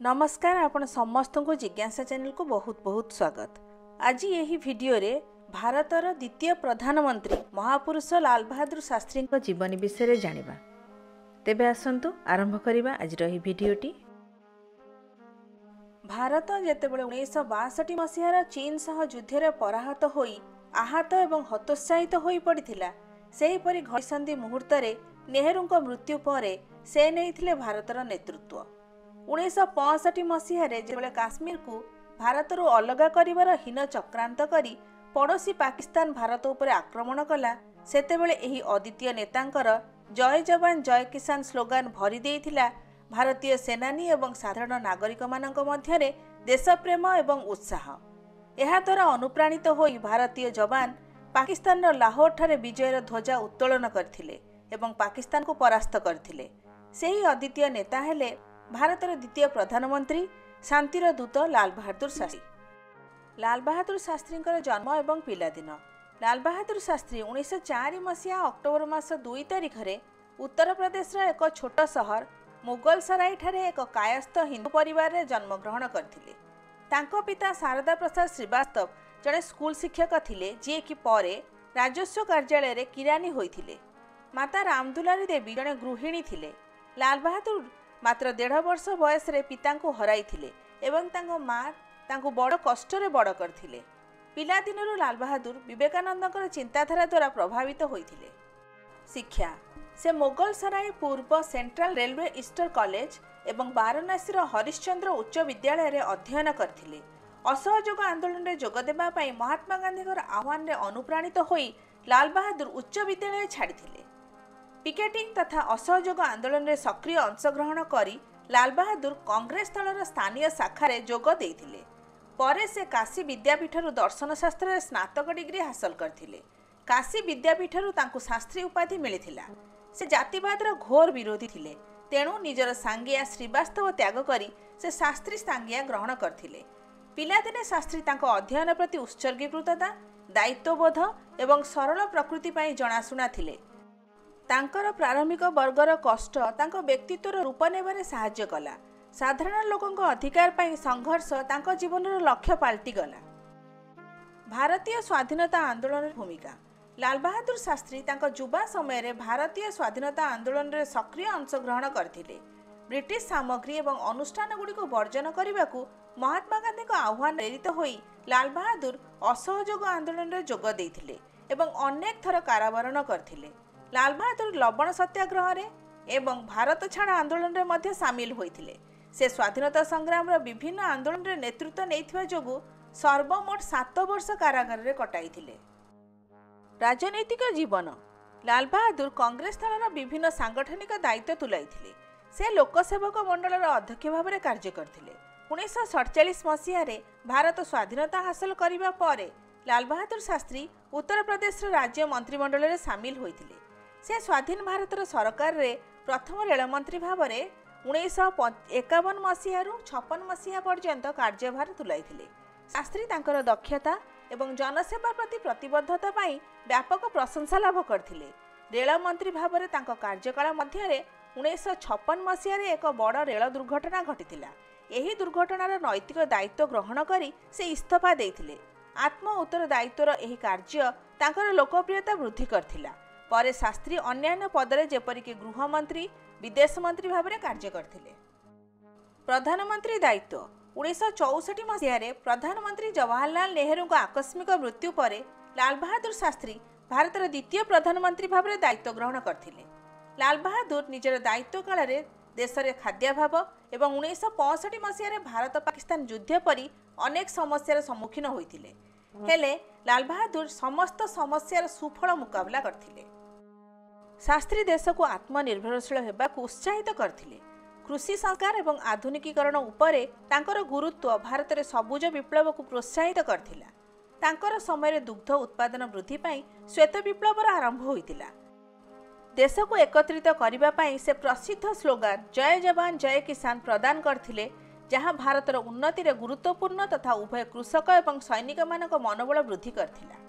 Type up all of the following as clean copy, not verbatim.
नमस्कार आपण समस्त को जिज्ञासा चैनल को बहुत बहुत स्वागत। आज यही वीडियो रे भारतर द्वितीय प्रधानमंत्री महापुरुष लाल बहादुर शास्त्री जीवनी विषय जानिबा। तेबे आसंतु आरंभ करिबा आज रही वीडियोटी। भारत जेतेबेले 1962 मसीहार चीन सह युद्धरे पराहत होई आहत एवं हतोत्साहित होई पड़िथिला, सेही परि घड़ीसंधि मुहूर्त रे नेहरूंको मृत्यु परे से नैथिले भारतर नेतृत्व। 1965 मसीह जेबले काश्मीर को भारत अलग करिवार हीन चक्रांत करी पड़ोसी पाकिस्तान भारत उपर आक्रमण कला, सेतेबेले एही अद्वितीय नेतांकर जय जवान जय किसान स्लोगान भरी देइथिला भारतीय सेनानी एवं साधारण नागरिक मानक मध्यरे देशप्रेम एवं उत्साह। एहा द्वारा अनुप्राणित होई भारतीय जवान पाकिस्तान लाहौर ठारे विजयर ध्वजा उत्तोलन करथिले एवं पाकिस्तान को परास्त करथिले। सेही अद्वितीय नेता हेले भारतर द्वितीय प्रधानमंत्री शांतिर दूत लाल बहादुर शास्त्री। लाल बहादुर शास्त्री जन्म एवं पिलादिन। लाल बहादुर शास्त्री 1904 मसीहा अक्टोबर मास 2 तारिख रे उत्तर प्रदेश एक छोट सहर मुगलसराई ठारे एक कायस्थ हिंदू परिवार रे जन्म ग्रहण करथिले। तांको पिता शारदा प्रसाद श्रीवास्तव जड़े स्कूल शिक्षक थिले, जे कि परे राजस्व कार्यालय रे किरानी होइथिले। माता रामदुलारी देवी जड़े गृहिणी थिले। लाल बहादुर मात्र 1.5 वर्ष बयस रे पिता को हराई थिले एवं तांको मां तांको बड़ कष्ट रे बड़ करथिले। पिला दिनरु लाल बहादुर विवेकानंदकर चिंताधारा द्वारा प्रभावित होइथिले। शिक्षा से मोगलसराई पूर्व सेंट्रल रेलवे ईस्टर कॉलेज एवं वाराणसी हरिश्चंद्र उच्च विद्यालय रे अध्ययन करथिले। असहयोग आंदोलन रे जोग देबा पई महात्मा गांधीकर आह्वान रे अनुप्राणित होई लाल बहादुर उच्च विद्यालय छाड़िथिले। पिकेटिंग तथा असहयोग आंदोलन रे सक्रिय अंशग्रहण करी लाल बहादुर कांग्रेस दलर स्थानीय शाखा रे जोग देइथिले। परे से काशी विद्यापीठरु दर्शन शास्त्र रे स्नातक डिग्री हासिल करथिले। काशी विद्यापीठरु तांकु शास्त्री उपाधि मिलिथिला। से जातिवादर घोर विरोधी थिले, तेणु निजर सांगिया श्रीवास्तव त्याग करी से शास्त्री सांगिया ग्रहण करथिले। पिलादिने शास्त्री तांको अध्ययन प्रति उत्सर्गीकृतता, दायित्वबोध एवं सरल प्रकृति पई जणाशुना थिले। तांकर प्रारंभिक वर्गर कष्ट तांको व्यक्तित्वर रूप नेबारे साहाय्य कला। साधारण लोकंक अधिकार पई संघर्ष तांको जीवनर लक्ष्य पाल्टी गला। भारतीय स्वाधीनता आंदोलन भूमिका। लाल बहादुर शास्त्री तांको युवा समय रे भारतीय स्वाधीनता आंदोलन रे सक्रिय अंशग्रहण करथिले। ब्रिटिश सामग्री एवं अनुष्ठान गुडी को वर्जन करबाकू महात्मा गांधी को आह्वान प्रेरित होई लाल बहादुर असहयोग आंदोलन रे जोग देइथिले एवं अनेक थर कारावरण करथिले। लाल बहादुर लवण सत्याग्रह रे एवं भारत छाड़ आंदोलन रे मध्य सामिल होइथिले। से स्वाधीनता संग्राम रो विभिन्न आंदोलन रे नेतृत्व नेइथिबा जोगु सर्वमोट 7 वर्ष कारागार रे कटाइथिले। राजनैतिक जीवन। लाल बहादुर कांग्रेस दलर विभिन्न सांगठनिक दायित्व तुलाइथिले। से लोकसेवक मंडलर अध्यक्ष भाव में कार्य करथिले। 1947 मसीह रे भारत स्वाधीनता हासिल करिबा परे लाल बहादुर शास्त्री उत्तर प्रदेश राज्य मंत्रिमंडल रे सामिल होइथिले। से स्वाधीन भारतर सरकार रे प्रथम रेलमंत्री भाव में 1951 मसीह 56 मसीहा पर्यंत कार्यभार तुलाइथिले। शास्त्री तांकर दक्षता एवं जनसेवा प्रति प्रतिबद्धता पाई व्यापक प्रशंसा लाभ करथिले। रेलमंत्री भाव में तांको कार्यकाल मध्य 1956 मसीह एक बड़ रेल दुर्घटना घटिथिला। एही दुर्घटनार नैतिक दायित्व ग्रहण करी से इस्तीफा देइथिले। आत्म उत्तरदायित्वर एही कार्य तांकर लोकप्रियता वृद्धि करथिला। परे शास्त्री अन्यान्य पदरे जेपरिक गृहमंत्री विदेश मंत्री भाव में कार्य करथिले। प्रधानमंत्री दायित्व। 1964 मसीह प्रधानमंत्री जवाहरलाल नेहरू को आकस्मिक मृत्यु परे लाल बहादुर शास्त्री भारतर द्वितीय प्रधानमंत्री भाव में दायित्व ग्रहण करथिले। लाल बहादुर निजर दायित्व काल में देश में खाद्याभाव एवं 1965 मसीह भारत पाकिस्तान युद्ध परी अनेक समस्यार सम्मुखीन होइथिले। हेले लाल बहादुर समस्त समस्यार सुफल मुकाबला करथिले। शास्त्री देश को आत्मनिर्भरशील हेबाकु उत्साहित करथिले। कृषि संस्कार एवं आधुनिकीकरण उपरे तांकर गुरुत्व भारत में सबुज विप्लव को प्रोत्साहित करथिला। तांकर समय दुग्ध उत्पादन वृद्धि पाई श्वेत विप्लवर आरंभ होइतिला। देश को एकत्रित करने पाई से प्रसिद्ध स्लोगान जय जवान जय किसान प्रदान करथिले, जहां भारतर उन्नति रे गुरुत्वपूर्ण तथा उभय कृषक एवं सैनिक मानक मनोबल वृद्धि करथिला।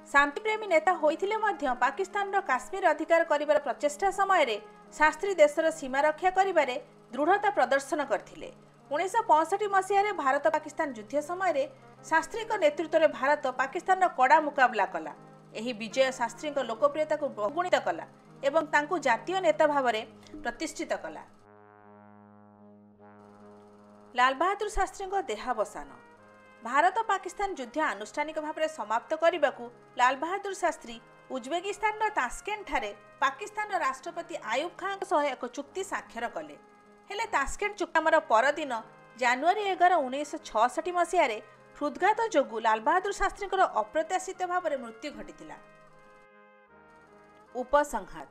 शांतिप्रेमी नेता होइथिले मध्य पाकिस्तान काश्मीर अधिकार करिबार प्रचेष्टा समय शास्त्री देशर सीमा रक्षा करिबारे दृढ़ता प्रदर्शन करथिले। 1965 मसीह भारत पाकिस्तान युद्ध समय शास्त्री नेतृत्व में भारत पाकिस्तान कड़ा मुकाबला कला। एही विजय शास्त्री लोकप्रियता को बहुगुणित कला एवं तांकु जातीय नेता भाव में प्रतिष्ठित कला। लाल बहादुर शास्त्री देहावसान। भारत पाकिस्तान युद्ध आनुष्ठानिक भाव में समाप्त करने को लाल बहादुर शास्त्री उज्बेकिस्तान तास्केंट ठारे पाकिस्तान राष्ट्रपति आयुब खान सह एक चुक्ति स्वाक्षर कले। हेले तास्केंट चुक्तिनामार परदिन जनवरी 11, 1966 मसीह हृदघात जोगु लाल बहादुर शास्त्री अप्रत्याशित भाव में मृत्यु घटी। उपसंहार।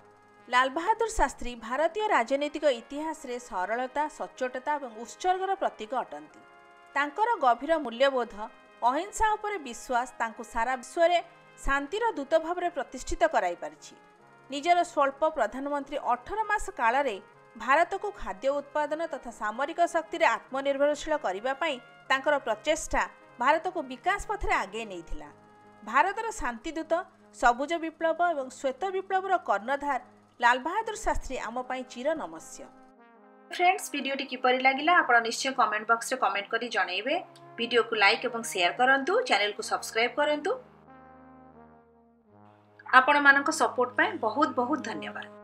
लाल बहादुर शास्त्री भारतीय राजनीतिक इतिहास रे सरलता, सच्चोटता और उत्सर्गर प्रतीक अटंती। तांकर गभीर मूल्यबोध, अहिंसा उपर विश्वास तांकु सारा विश्व में शांतिर दूत भाव में प्रतिष्ठित कराई पारिछि। निजर स्वल्प प्रधानमंत्री 18 मास काल रे भारत को खाद्य उत्पादन तथा सामरिक शक्ति आत्मनिर्भरशील करने पाई तांकर प्रचेष्टा भारत को विकास पथरे आगे नहीं। भारतर शांतिदूत, सबुज विप्लव और श्वेत विप्लवर कर्णधार लाल बहादुर शास्त्री आम पाई चिर नमस्य। फ्रेंड्स, वीडियोटी किपरि लागिला आपण निश्चय कमेंट बॉक्स रे कमेंट करी जणाइबे। वीडियो को लाइक एवं शेयर करंतु, चैनल को सब्सक्राइब करंतु। आपण मानक सपोर्ट पाए बहुत बहुत धन्यवाद।